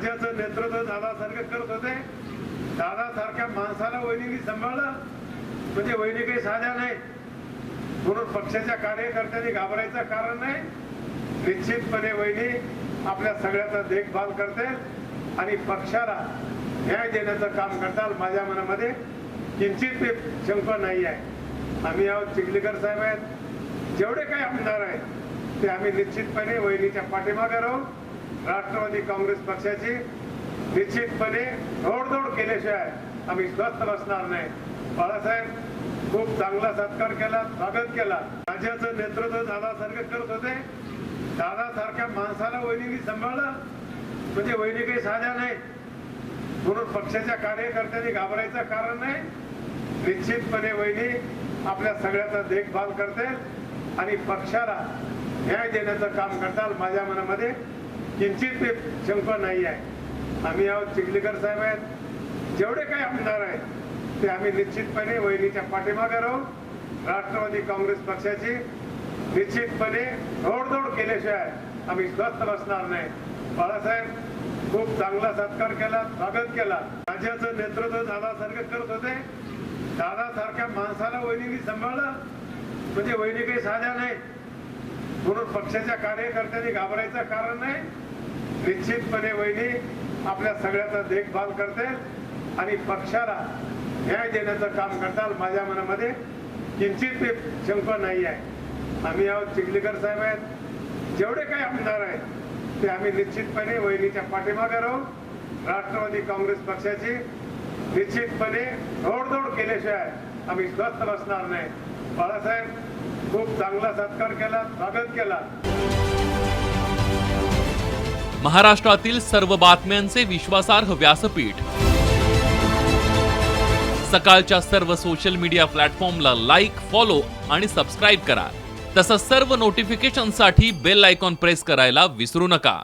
राज्याचं नेतृत्व दादासारखं करत होते. दादासारख्या माणसाला वहिनींनी सांभाळलं म्हणजे वहिनी काही साध्या नाही. म्हणून पक्षाच्या कार्यकर्त्यांनी घाबरायचं कारण नाही. निश्चितपणे वहिनी आपल्या सगळ्याचा देखभाल करते आणि पक्षाला न्याय देण्याचं काम करताल. माझ्या मनामध्ये किंचित शंका नाही आहे. आम्ही आहोत, चिखलीकर साहेब आहेत, जेवढे काही आमदार आहेत ते आम्ही निश्चितपणे वहिनीच्या पाठीमागे राहू. राष्ट्रवादी काँग्रेस पक्षाची निश्चितपणे घोडदौड केल्याशिवाय आम्ही स्वस्थ बसणार नाही. बाळासाहेब खूप चांगला सत्कार केला, स्वागत केला. राज्याचं नेतृत्व दादासारखं करत होते. दादासारख्या माणसाला वहिनींनी सांभाळलं म्हणजे वहिनी काही साध्या नाही. म्हणून पक्षाच्या कार्यकर्त्यांनी घाबरायचं कारण नाही. निश्चितपणे वहिनी आपल्या सगळ्याचा देखभाल करते आणि पक्षाला न्याय देण्याचं काम करताल. माझ्या मनामध्ये किंचित शंका नाही आहे. आम्ही आहोत, चिखलीकर साहेब आहेत, जेवढे काही आमदार आहेत ते आम्ही निश्चितपणे वहिनीच्या पाठीमागे राहू. राष्ट्रवादी काँग्रेस पक्षाची निश्चितपणे घोडदौड केल्याशिवाय आम्ही स्वस्थ बसणार नाही. बाळासाहेब खूप चांगला सत्कार केला, स्वागत केला. राज्याचं नेतृत्व दादासारखं करत होते. दादासारख्या माणसाला वहिनींनी सांभाळलं म्हणजे वहिनी काही साध्या नाही. म्हणून पक्षाच्या कार्यकर्त्यांनी घाबरायचं कारण नाही. निश्चितपणे वहिनी आपल्या सगळ्याचा देखभाल करते आणि पक्षाला न्याय देण्याचं काम करताल. माझ्या मनामध्ये किंचित शंका नाही आहे. आम्ही आहोत, चिखलीकर साहेब आहेत, जेवढे काही आमदार आहेत ते आम्ही निश्चितपणे वहिनीच्या पाठीमागे राहू. राष्ट्रवादी काँग्रेस पक्षाची निश्चितपणे घोडदौड केल्याशिवाय आम्ही स्वस्थ बसणार नाही. बाळासाहेब खूप चांगला सत्कार केला, स्वागत केला. महाराष्ट्रातील सर्व बातम्यांचे विश्वासार्ह व्यासपीठ. सकाळच्या सर्व सोशल मीडिया प्लॅटफॉर्मला लाईक, फॉलो आणि सबस्क्राईब करा. तसंच सर्व नोटिफिकेशनसाठी बेल आयकॉन प्रेस करायला विसरू नका.